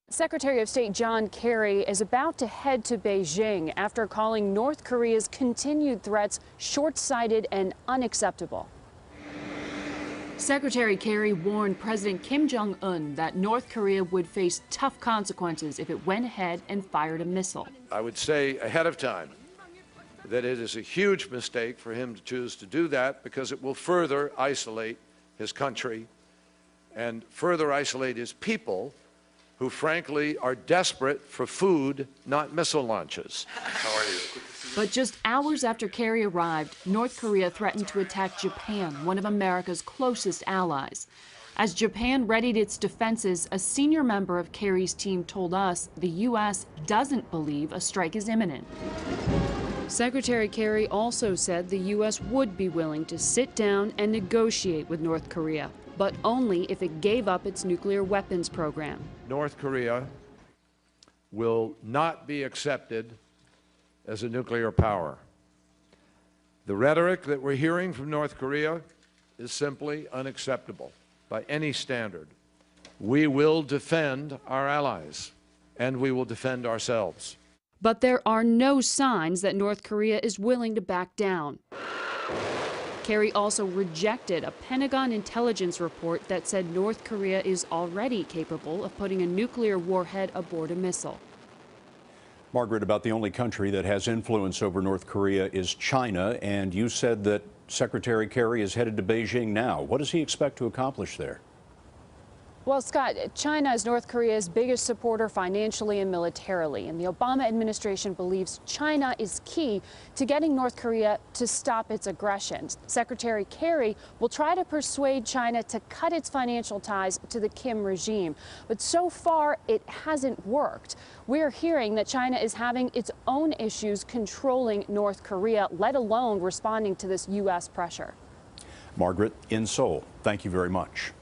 Secretary of State John Kerry is about to head to Beijing after calling North Korea's continued threats short-sighted and unacceptable. Secretary Kerry warned President Kim Jong-un that North Korea would face tough consequences if it went ahead and fired a missile. I would say ahead of time that it is a huge mistake for him to choose to do that, because it will further isolate his country and further isolate his people, who frankly are desperate for food, not missile launches. How are you? But just hours after Kerry arrived, North Korea threatened to attack Japan, one of America's closest allies. As Japan readied its defenses, a senior member of Kerry's team told us the U.S. doesn't believe a strike is imminent. Secretary Kerry also said the U.S. would be willing to sit down and negotiate with North Korea, but only if it gave up its nuclear weapons program. North Korea will not be accepted as a nuclear power. The rhetoric that we're hearing from North Korea is simply unacceptable by any standard. We will defend our allies, and we will defend ourselves. But there are no signs that North Korea is willing to back down. Kerry also rejected a Pentagon intelligence report that said North Korea is already capable of putting a nuclear warhead aboard a missile. Margaret, about the only country that has influence over North Korea is China, and you said that Secretary Kerry is headed to Beijing now. What does he expect to accomplish there? Well, Scott, China is North Korea's biggest supporter financially and militarily, and the Obama administration believes China is key to getting North Korea to stop its aggression. Secretary Kerry will try to persuade China to cut its financial ties to the Kim regime, but so far it hasn't worked. We're hearing that China is having its own issues controlling North Korea, let alone responding to this U.S. pressure. Margaret in Seoul, thank you very much.